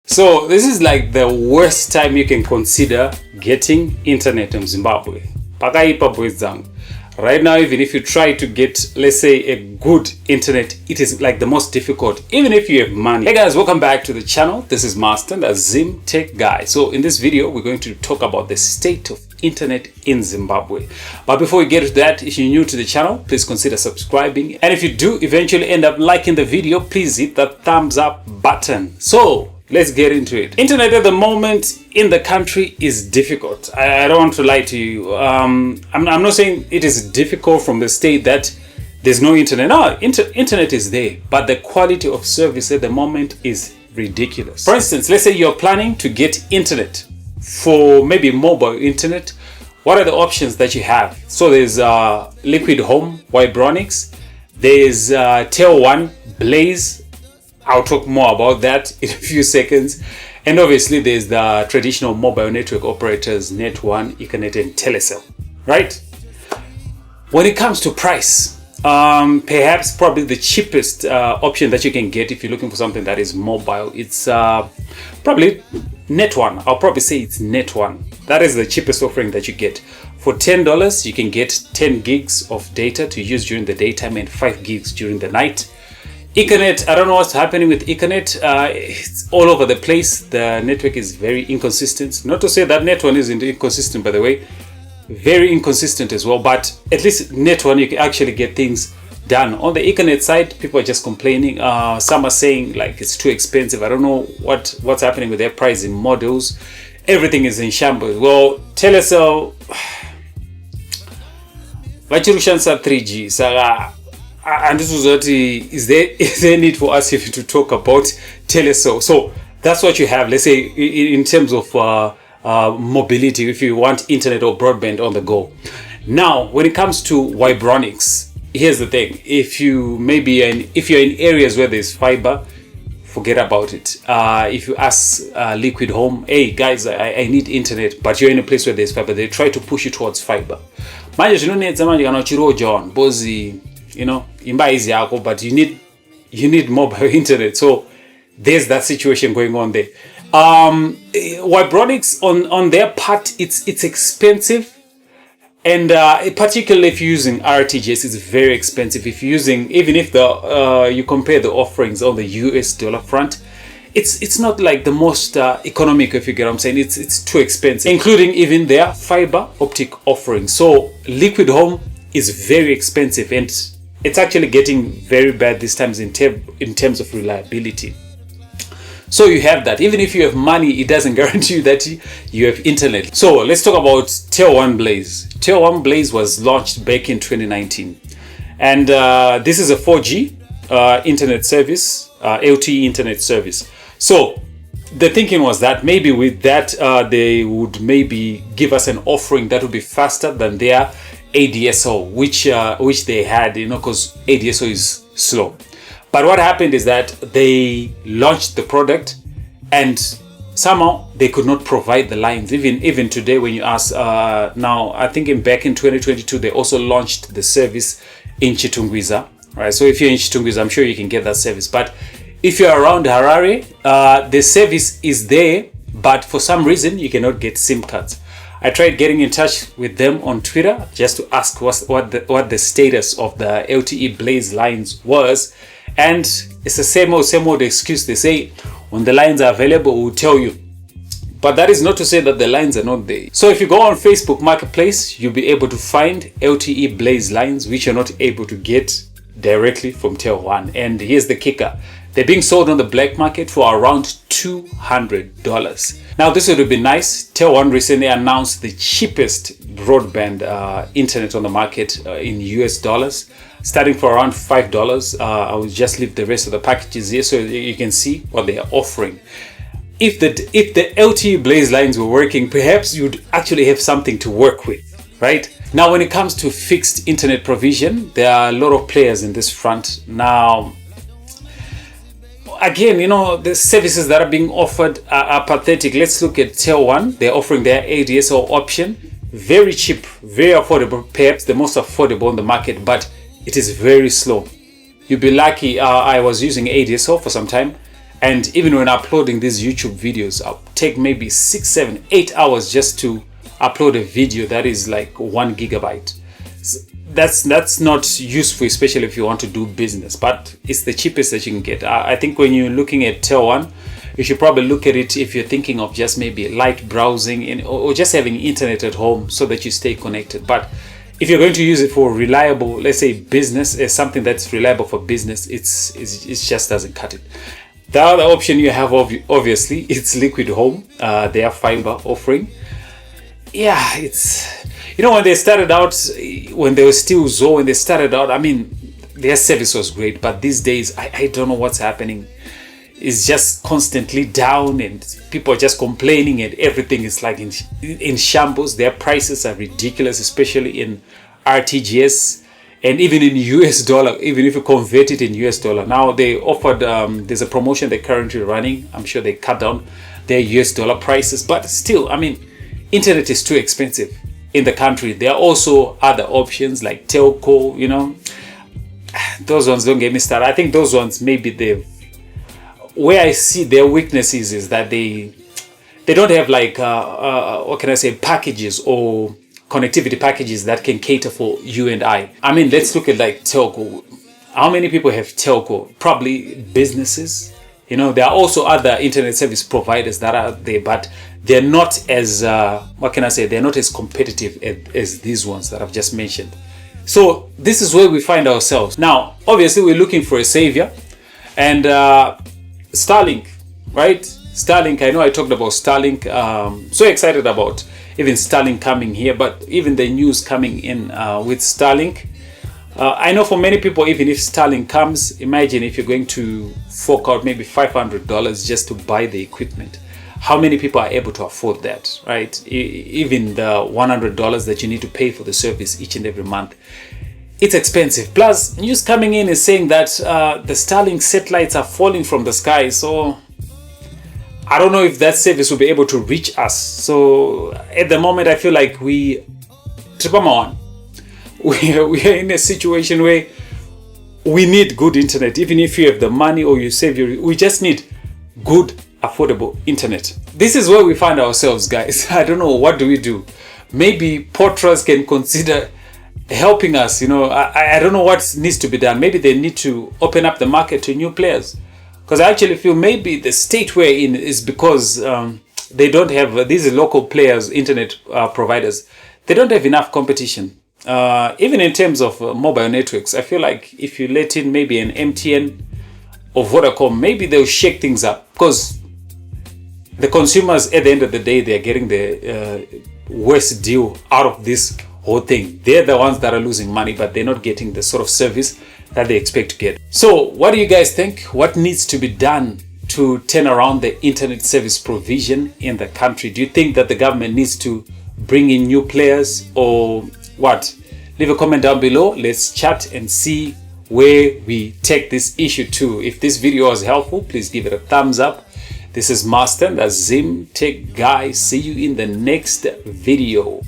So this is like the worst time you can consider getting internet in Zimbabwe. Pakaipa boys zangu. Right now, even if you try to get, let's say, a good internet, it is like the most difficult, even if you have money. Hey guys, welcome back to the channel. This is Master, the Zim Tech Guy. So in this video, we're going to talk about the state of internet in Zimbabwe. But before we get to that, if you're new to the channel, please consider subscribing. And if you do eventually end up liking the video, please hit that thumbs up button. So let's get into it. Internet at the moment in the country is difficult. I don't want to lie to you. I'm not saying it is difficult from the state that there's no internet. No, internet is there, but the quality of service at the moment is ridiculous. For instance, let's say you're planning to get internet for maybe mobile internet. What are the options that you have? So there's Liquid Home, Vibronics. There's telone, Blaze. I'll talk more about that in a few seconds. And obviously there's the traditional mobile network operators, Net1, econet, and Telecel, right? When it comes to price, perhaps probably the cheapest option that you can get if you're looking for something that is mobile, it's probably Net1. I'll probably say it's Net1. That is the cheapest offering that you get. For $10, you can get 10 gigs of data to use during the daytime and 5 gigs during the night. Econet, I don't know what's happening with Econet. It's all over the place. The network is very inconsistent. Not to say that Net1 isn't inconsistent, by the way. Very inconsistent as well. But at least Net1, you can actually get things done. On the Econet side, people are just complaining. Some are saying like it's too expensive. I don't know what's happening with their pricing models. Everything is in shambles. Well, Telecel, vachirushandisa 3G. So, and this was what is there need for us even to talk about Telecel? So that's what you have. Let's say in terms of mobility, if you want internet or broadband on the go. Now, when it comes to Vibronics, here's the thing: if you're in areas where there's fiber, forget about it. If you ask Liquid Home, hey guys, I need internet, but you're in a place where there's fiber, they try to push you towards fiber. You know, but you need mobile internet. So there's that situation going on there. Vibronics on their part, it's expensive, and particularly if you're using RTGS, it's very expensive. If you're using, even if you compare the offerings on the US dollar front, it's not like the most economic, if you get what I'm saying. It's too expensive, including even their fiber optic offering. So Liquid Home is very expensive, and it's actually getting very bad these times in terms of reliability. So you have that. Even if you have money, it doesn't guarantee you that you have internet. So let's talk about telone Blaze. Telone Blaze was launched back in 2019. And this is a 4G internet service, LTE internet service. So the thinking was that maybe with that, they would maybe give us an offering that would be faster than their ADSL, which they had, you know, because ADSL is slow. But what happened is that they launched the product and somehow they could not provide the lines. Even today, when you ask, now I think back in 2022, they also launched the service in Chitungwiza, right? So if you're in Chitungwiza, I'm sure you can get that service. But if you're around Harare, the service is there, but for some reason you cannot get SIM cards. I tried getting in touch with them on Twitter just to ask what the status of the LTE Blaze lines was, and it's the same old excuse. They say when the lines are available, we'll tell you. But that is not to say that the lines are not there. So if you go on Facebook Marketplace, you'll be able to find LTE Blaze lines which you're not able to get directly from Telone. And here's the kicker: they're being sold on the black market for around $200. Now, this would have been nice. Telone recently announced the cheapest broadband internet on the market in US dollars, starting for around $5. I will just leave the rest of the packages here so you can see what they are offering. If the LTE Blaze lines were working, perhaps you'd actually have something to work with, right? Now, when it comes to fixed internet provision, there are a lot of players in this front. Now, again, you know, the services that are being offered are pathetic. Let's look at Telone. They're offering their ADSL option. Very cheap, very affordable, perhaps the most affordable on the market, but it is very slow. You'll be lucky. I was using ADSL for some time, And even when uploading these YouTube videos, I'll take maybe 6, 7, 8 hours just to upload a video that is like 1 gigabyte. That's not useful, especially if you want to do business, but it's the cheapest that you can get. I think when you're looking at tier 1, you should probably look at it if you're thinking of just maybe light browsing or just having internet at home so that you stay connected. But if you're going to use it for reliable, let's say business, as something that's reliable for business, it just doesn't cut it. The other option you have, obviously, it's Liquid Home, their fiber offering. Yeah, it's, you know, when they started out, when they were still Zoe, when they started out, I mean, their service was great, but these days, I don't know what's happening. It's just constantly down and people are just complaining and everything is like in shambles. Their prices are ridiculous, especially in RTGS and even in US dollar, even if you convert it in US dollar. Now they offered, there's a promotion they're currently running. I'm sure they cut down their US dollar prices, but still, I mean, internet is too expensive in the country. There are also other options like telco, you know, those ones don't get me started. I think those ones, maybe where I see their weaknesses is that they don't have like, what can I say, packages or connectivity packages that can cater for you and I. I mean, let's look at like telco. How many people have telco? Probably businesses. You know, there are also other internet service providers that are there, but they're not as, what can I say, they're not as competitive as these ones that I've just mentioned. So this is where we find ourselves. Now, obviously, we're looking for a savior. And Starlink, right? Starlink, I know I talked about Starlink. So excited about even Starlink coming here, but even the news coming in with Starlink. I know for many people, even if Starlink comes, imagine if you're going to fork out maybe $500 just to buy the equipment. How many people are able to afford that, right? Even the $100 that you need to pay for the service each and every month. It's expensive. Plus, news coming in is saying that the Starlink satellites are falling from the sky. So I don't know if that service will be able to reach us. So at the moment, I feel like we are in a situation where we need good internet. Even if you have the money or you save we just need good, affordable internet. This is where we find ourselves, guys. I don't know, what do we do? Maybe Portras can consider helping us. You know, I don't know what needs to be done. Maybe they need to open up the market to new players, because I actually feel maybe the state we're in is because they don't have these local players, internet providers. They don't have enough competition. Even in terms of mobile networks, I feel like if you let in maybe an MTN or Vodacom, maybe they'll shake things up, because the consumers, at the end of the day, they're getting the worst deal out of this whole thing. They're the ones that are losing money, but they're not getting the sort of service that they expect to get. So what do you guys think? What needs to be done to turn around the internet service provision in the country? Do you think that the government needs to bring in new players, or what? Leave a comment down below. Let's chat and see where we take this issue to. If this video was helpful, please give it a thumbs up. This is Master, that's Zim Tech Guy. See you in the next video.